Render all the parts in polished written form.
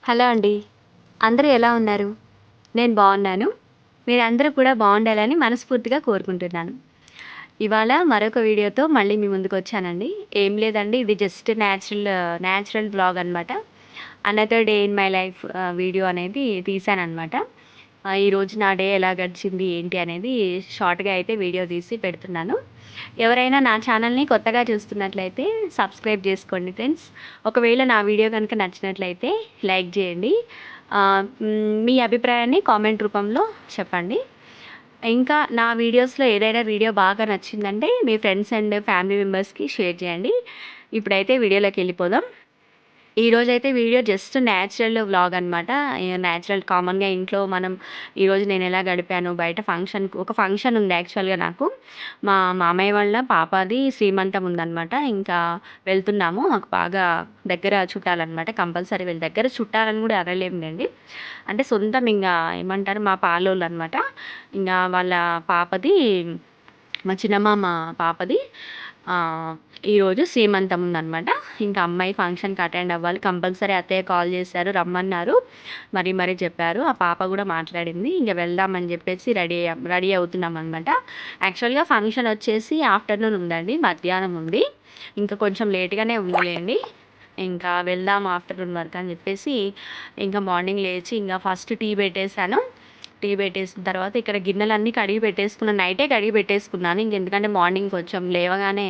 Hello అండి. అందరూ ఎలా ఉన్నారు? నేను బావున్నాను. మీరందరూ కూడా బావుండాలని మనస్ఫూర్తిగా కోరుకుంటున్నాను. ఇవాళ మరొక వీడియోతో మళ్ళీ మీ ముందుకొచ్చానండి. ఏం లేదండి, ఇది జస్ట్ న్యాచురల్ వ్లాగ్ అనమాట. Another day in my life video అనేది తీశాననమాట. ఈరోజు నా డే ఎలా గడిచింది ఏంటి అనేది షార్ట్‌గా అయితే వీడియో తీసి పెడుతున్నాను. ఎవరైనా నా ఛానల్‌ని కొత్తగా చూస్తున్నట్లయితే సబ్స్క్రైబ్ చేసుకోండి ఫ్రెండ్స్. ఒకవేళ నా వీడియో కనుక నచ్చినట్లయితే లైక్ చేయండి. మీ అభిప్రాయాన్ని కామెంట్ రూపంలో చెప్పండి. ఇంకా నా వీడియోస్‌లో ఏదైనా వీడియో బాగా నచ్చిందంటే మీ ఫ్రెండ్స్ అండ్ ఫ్యామిలీ మెంబర్స్‌కి షేర్ చేయండి. ఇప్పుడైతే వీడియోలోకెళ్ళిపోదాం. ఈరోజైతే వీడియో జస్ట్ న్యాచురల్ వ్లాగ్ అనమాట. న్యాచురల్ కామన్‌గా ఇంట్లో మనం ఈరోజు నేనెలా గడిపాను, బయట ఒక ఫంక్షన్ ఉంది యాక్చువల్‌గా నాకు. మా మామయ్య వాళ్ళ పాపది శ్రీమంతం ఉందనమాట. ఇంకా వెళ్తున్నాము. మాకు బాగా దగ్గర చుట్టాలనమాట. కంపల్సరీ వీళ్ళ దగ్గర చుట్టాలని కూడా అనలేములెండి. అంటే సొంతం ఇంగా ఏమంటారు మా పాలోళ్ళనమాట. ఇంగా వాళ్ళ పాపది మా చిన్నమామ పాపది ఈరోజు సీమంతం ఉందనమాట. ఇంకా అమ్మాయి ఫంక్షన్‌కి అటెండ్ అవ్వాలి. కంపల్సరీ అత్తయ్య కాల్ చేశారు, రమ్మన్నారు. మరీ చెప్పారు. ఆ పాప కూడా మాట్లాడింది. ఇంక వెళ్దామని చెప్పేసి రెడీ అవుతున్నామనమాట. యాక్చువల్‌గా ఫంక్షన్ వచ్చేసి ఆఫ్టర్‌నూన్ ఉందండి. మధ్యాహ్నం ఉంది. ఇంకా కొంచెం లేట్‌గానే ఉందిలెండి. ఇంకా వెళ్దాం ఆఫ్టర్‌నూన్ వరకు అని చెప్పేసి ఇంకా మార్నింగ్ లేచి ఇంగా ఫస్ట్ టీ పెట్టేసాను. టీ పెట్టేసిన తర్వాత ఇక్కడ గిన్నెలన్నీ కడిగి పెట్టేసుకున్నాను. నైటే కడిగి పెట్టేసుకున్నాను. ఎందుకంటే మార్నింగ్ కొంచెం లేవగానే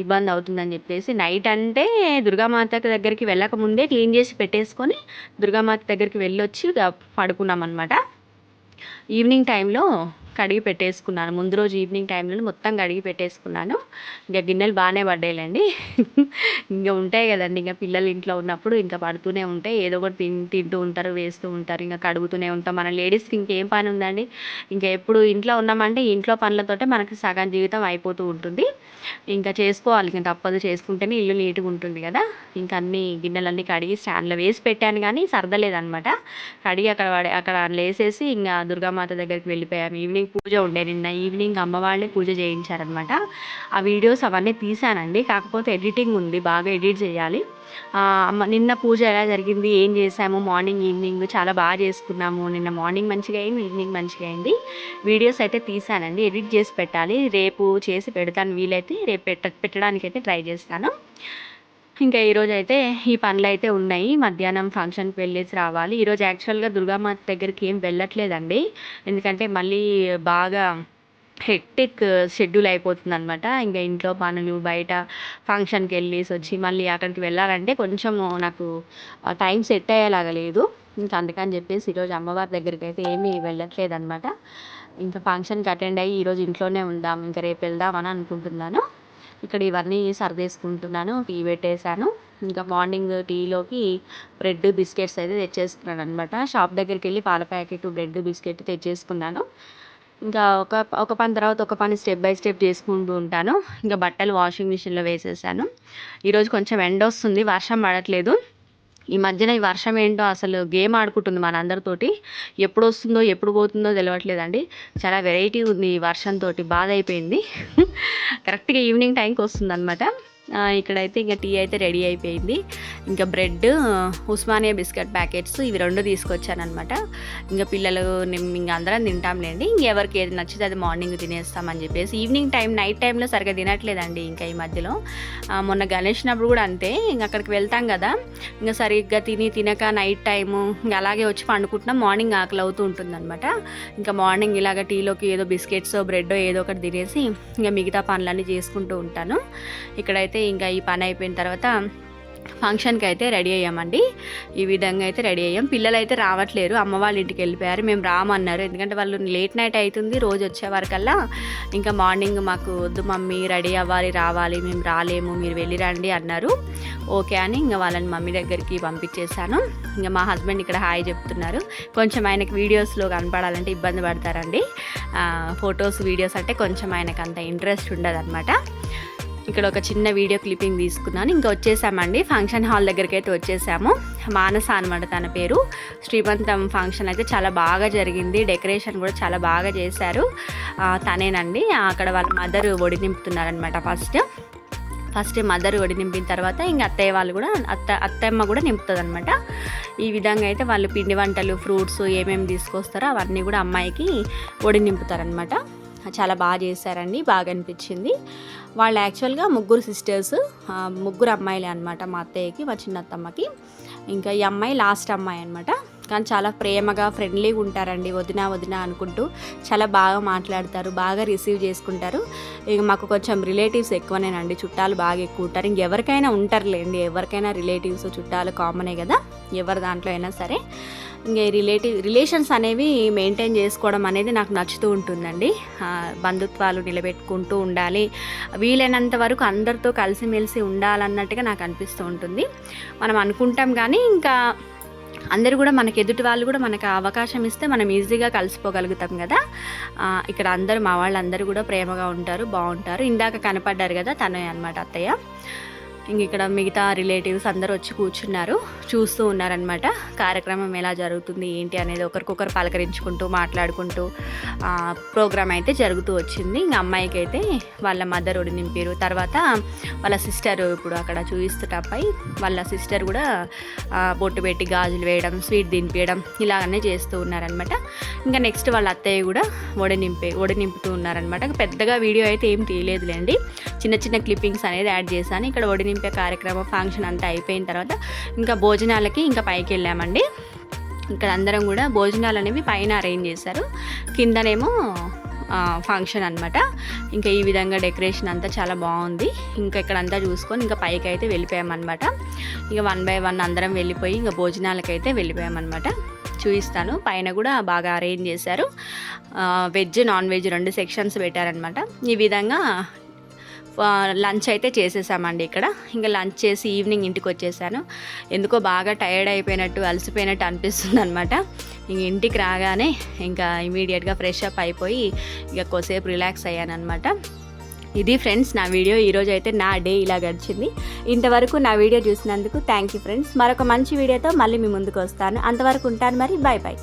ఇబ్బంది అవుతుందని చెప్పేసి నైట్ అంటే దుర్గామాత దగ్గరికి వెళ్ళకముందే క్లీన్ చేసి పెట్టేసుకొని దుర్గామాత దగ్గరికి వెళ్ళొచ్చి పడుకున్నామన్నమాట. ఈవినింగ్ టైంలో కడిగి పెట్టేసుకున్నాను. ముందు రోజు ఈవినింగ్ టైంలో మొత్తం కడిగి పెట్టేసుకున్నాను. ఇంక గిన్నెలు బాగానే పడ్డాయిలేండి. ఇంక ఉంటాయి కదండి, ఇంక పిల్లలు ఇంట్లో ఉన్నప్పుడు ఇంకా పడుతూనే ఉంటాయి. ఏదో ఒకటి తింటూ ఉంటారు, వేస్తూ ఉంటారు. ఇంకా కడుగుతూనే ఉంటాం. మన లేడీస్కి ఇంకేం పని ఉందండి. ఇంకా ఎప్పుడు ఇంట్లో ఉన్నామంటే ఇంట్లో పనులతోటే మనకి సగం జీవితం అయిపోతూ ఉంటుంది. ఇంకా చేసుకోవాలి, ఇంకా తప్పదు, చేసుకుంటేనే ఇల్లు నీట్గా ఉంటుంది కదా. ఇంకా అన్ని గిన్నెలన్నీ కడిగి స్టాండ్లో వేసి పెట్టాను కానీ సర్దలేదనమాట. కడిగి అక్కడ లేసేసి ఇంకా దుర్గామాత దగ్గరికి వెళ్ళిపోయాము. ఈవినింగ్ పూజ ఉండే, నిన్న ఈవినింగ్ అమ్మ వాళ్ళే పూజ చేయించారనమాట. ఆ వీడియోస్ అవన్నీ తీసానండి. కాకపోతే ఎడిటింగ్ ఉంది, బాగా ఎడిట్ చేయాలి. నిన్న పూజ ఎలా జరిగింది, ఏం చేసాము, మార్నింగ్ ఈవినింగ్ చాలా బాగా చేసుకున్నాము. నిన్న మార్నింగ్ మంచిగా అయింది, ఈవినింగ్ మంచిగా అయింది. వీడియోస్ అయితే తీసానండి, ఎడిట్ చేసి పెట్టాలి. రేపు చేసి పెడతాను, వీలైతే రేపు పెట్టడానికైతే ట్రై చేస్తాను. ఇంకా ఈరోజైతే ఈ పనులైతే ఉన్నాయి. మధ్యాహ్నం ఫంక్షన్‌కి వెళ్ళేసి రావాలి. ఈరోజు యాక్చువల్‌గా దుర్గామాత దగ్గరికి ఏం వెళ్ళట్లేదండి. ఎందుకంటే మళ్ళీ బాగా హెక్టిక్ షెడ్యూల్ అయిపోతుందనమాట. ఇంక ఇంట్లో పనులు, బయట ఫంక్షన్‌కి వెళ్ళేసొచ్చి మళ్ళీ అక్కడికి వెళ్ళాలంటే కొంచెము నాకు టైం సెట్ అయ్యేలాగా లేదు. ఇంకా అందుకని చెప్పేసి ఈరోజు అమ్మవారి దగ్గరికైతే ఏమీ వెళ్ళట్లేదనమాట. ఇంకా ఫంక్షన్‌కి అటెండ్ అయ్యి ఈరోజు ఇంట్లోనే ఉందాం, ఇంకా రేపు వెళ్దామని అనుకుంటున్నాను. ఇక్కడ ఇవన్నీ సర్దేసుకుంటున్నాను. టీ పెట్టేసాను. ఇంకా మార్నింగ్ టీలోకి బ్రెడ్, బిస్కెట్స్ అయితే తెచ్చేసుకున్నాననమాట. షాప్ దగ్గరికెళ్ళి పాల ప్యాకెట్, బ్రెడ్, బిస్కెట్ తెచ్చేసుకున్నాను. ఇంకా ఒక పని తర్వాత ఒక పని స్టెప్ బై స్టెప్ చేసుకుంటూ ఉంటాను. ఇంకా బట్టలు వాషింగ్ మిషన్‌లో వేసేసాను. ఈరోజు కొంచెం ఎండొస్తుంది, వర్షం పడట్లేదు. ఈ మధ్యన ఈ వర్షం ఏంటో అసలు గేమ్ ఆడుకుంటుంది మనందరితోటి. ఎప్పుడొస్తుందో, ఎప్పుడు పోతుందో తెలవట్లేదండి. చాలా వెరైటీ ఉంది ఈ వర్షంతోటి, బాధైపోయింది. కరెక్ట్‌గా ఈవినింగ్ టైంకి వస్తుందనమాట. ఇక్కడైతే ఇంక టీ అయితే రెడీ అయిపోయింది. ఇంకా బ్రెడ్, ఉస్మానియా బిస్కెట్ ప్యాకెట్స్ ఇవి 2 తీసుకొచ్చాననమాట. ఇంక పిల్లలు ఇంక అందరం తింటాంలేండి. ఇంకెవరికి ఏది నచ్చితే అది మార్నింగ్ తినేస్తామని చెప్పేసి. ఈవినింగ్ టైం, నైట్ టైంలో సరిగ్గా తినట్లేదండి ఇంకా ఈ మధ్యలో. మొన్న గణేష్‌నప్పుడు కూడా అంతే. ఇంక అక్కడికి వెళ్తాం కదా, ఇంకా సరిగ్గా తినక నైట్ టైము ఇంక అలాగే వచ్చి పండుకుంటున్నాం. మార్నింగ్ ఆకలి అవుతూ ఉంటుందన్నమాట. ఇంకా మార్నింగ్ ఇలాగ టీలోకి ఏదో బిస్కెట్సో, బ్రెడ్డో ఏదో ఒకటి తినేసి ఇంకా మిగతా పనులన్నీ చేసుకుంటూ ఉంటాను. ఇక్కడైతే ఇంకా ఈ పని అయిపోయిన తర్వాత ఫంక్షన్కి అయితే రెడీ అయ్యామండి. ఈ విధంగా అయితే రెడీ అయ్యాం. పిల్లలు అయితే రావట్లేరు, అమ్మ వాళ్ళ ఇంటికి వెళ్ళిపోయారు. మేము రామన్నారు, ఎందుకంటే వాళ్ళు లేట్ నైట్ అవుతుంది రోజు వచ్చే వరకల్లా. ఇంకా మార్నింగ్ మాకు వద్దు మమ్మీ, రెడీ అవ్వాలి, రావాలి, మేము రాలేము, మీరు వెళ్ళి రండి అన్నారు. ఓకే అని ఇంకా వాళ్ళని మమ్మీ దగ్గరికి పంపించేశాను. ఇంకా మా హస్బెండ్ ఇక్కడ హాయ్ చెప్తున్నారు. కొంచెం ఆయనకి వీడియోస్లో కనపడాలంటే ఇబ్బంది పడతారండి. ఫొటోస్, వీడియోస్ అంటే కొంచెం ఆయనకు అంత ఇంట్రెస్ట్ ఉండదు అనమాట. ఇక్కడ ఒక చిన్న వీడియో క్లిప్పింగ్ తీసుకున్నాను. ఇంకా వచ్చేసామండి, ఫంక్షన్ హాల్ దగ్గరికి అయితే వచ్చేసాము. మానస అనమాట తన పేరు. శ్రీమంతం ఫంక్షన్ అయితే చాలా బాగా జరిగింది. డెకరేషన్ కూడా చాలా బాగా చేశారు. తనేనండి. అక్కడ వాళ్ళ మదర్ ఒడి నింపుతున్నారనమాట ఫస్ట్. ఫస్ట్ మదర్ ఒడి నింపిన తర్వాత ఇంకా అత్తయ్య వాళ్ళు కూడా అత్తమ్మ కూడా నింపుతుంది అనమాట. ఈ విధంగా అయితే వాళ్ళు పిండి వంటలు, ఫ్రూట్స్ ఏమేమి తీసుకొస్తారో అవన్నీ కూడా అమ్మాయికి ఒడి నింపుతారనమాట. చాలా బాగా చేశారండి, బాగా అనిపించింది. వాళ్ళు యాక్చువల్గా 3 సిస్టర్స్, 3 అమ్మాయిలే అనమాట. మా అత్తయ్యకి, మా చిన్న అత్తమ్మకి, ఇంకా ఈ అమ్మాయి లాస్ట్ అమ్మాయి అనమాట. కానీ చాలా ప్రేమగా ఫ్రెండ్లీగా ఉంటారండి. వదిన వదిన అనుకుంటూ చాలా బాగా మాట్లాడతారు, బాగా రిసీవ్ చేసుకుంటారు. ఇక మాకు కొంచెం రిలేటివ్స్ ఎక్కువనేనండి, చుట్టాలు బాగా ఎక్కువ ఉంటారు. ఇంకెవరికైనా ఉంటారులేండి, ఎవరికైనా రిలేటివ్స్ చుట్టాలు కామనే కదా, ఎవరి దాంట్లో అయినా సరే. ఇంక రిలేషన్స్ అనేవి మెయింటైన్ చేసుకోవడం అనేది నాకు నచ్చుతూ ఉంటుందండి. బంధుత్వాలు నిలబెట్టుకుంటూ ఉండాలి, వీలైనంత వరకు అందరితో కలిసిమెలిసి ఉండాలన్నట్టుగా నాకు అనిపిస్తూ ఉంటుంది. మనం అనుకుంటాం కానీ ఇంకా అందరూ కూడా మనకి, ఎదుటి వాళ్ళు కూడా మనకు అవకాశం ఇస్తే మనం ఈజీగా కలిసిపోగలుగుతాం కదా. ఇక్కడ అందరూ, మా వాళ్ళందరూ కూడా ప్రేమగా ఉంటారు, బాగుంటారు. ఇందాక కనపడ్డారు కదా, తనే అనమాట అత్తయ్య. ఇంక ఇక్కడ మిగతా రిలేటివ్స్ అందరూ వచ్చి కూర్చున్నారు, చూస్తూ ఉన్నారనమాట కార్యక్రమం ఎలా జరుగుతుంది ఏంటి అనేది. ఒకరికొకరు పలకరించుకుంటూ మాట్లాడుకుంటూ ప్రోగ్రామ్ అయితే జరుగుతూ వచ్చింది. ఇంక అమ్మాయికి అయితే వాళ్ళ మదర్ ఒడి నింపారు. తర్వాత వాళ్ళ సిస్టర్, ఇప్పుడు అక్కడ చూపిస్తుటపై వాళ్ళ సిస్టర్ కూడా బొట్టు పెట్టి గాజులు వేయడం, స్వీట్ దింపేయడం ఇలాగనే చేస్తూ ఉన్నారనమాట. ఇంకా నెక్స్ట్ వాళ్ళ అత్తయ్య కూడా ఒడి నింపుతూ ఉన్నారనమాట. పెద్దగా వీడియో అయితే ఏం తీయలేదులేండి, చిన్న చిన్న క్లిప్పింగ్స్ అనేది యాడ్ చేశాను. ఇక్కడ ఒడి నింపే కార్యక్రమం ఫంక్షన్ అంతా అయిపోయిన తర్వాత ఇంకా భోజనాలకి ఇంకా పైకి వెళ్ళామండి. ఇక్కడ అందరం కూడా భోజనాలు అనేవి పైన అరేంజ్ చేశారు, కిందనేమో ఫంక్షన్ అనమాట. ఇంకా ఈ విధంగా డెకరేషన్ అంతా చాలా బాగుంది. ఇంకా ఇక్కడంతా చూసుకొని ఇంకా పైకి అయితే వెళ్ళిపోయామన్నమాట. ఇక 1 by 1 అందరం వెళ్ళిపోయి ఇంకా భోజనాలకైతే వెళ్ళిపోయామన్నమాట. చూపిస్తాను, పైన కూడా బాగా అరేంజ్ చేశారు. వెజ్, నాన్ వెజ్ 2 సెక్షన్స్ పెట్టారనమాట. ఈ విధంగా లంచ్ అయితే చేసేసామండి ఇక్కడ. ఇంకా లంచ్ చేసి ఈవినింగ్ ఇంటికి వచ్చేసాను. ఎందుకో బాగా టైర్డ్ అయిపోయినట్టు, అలసిపోయినట్టు అనిపిస్తుంది అనమాట. ఇంక ఇంటికి రాగానే ఇంకా ఇమీడియట్గా ఫ్రెష్ అప్ అయిపోయి ఇక కొద్దిసేపు రిలాక్స్ అయ్యాను అనమాట. ఇది ఫ్రెండ్స్ నా వీడియో. ఈరోజు అయితే నా డే ఇలా గడిచింది. ఇంతవరకు నా వీడియో చూసినందుకు థ్యాంక్ యూ ఫ్రెండ్స్. మరొక మంచి వీడియోతో మళ్ళీ మీ ముందుకు వస్తాను. అంతవరకు ఉంటాను మరి. Bye bye.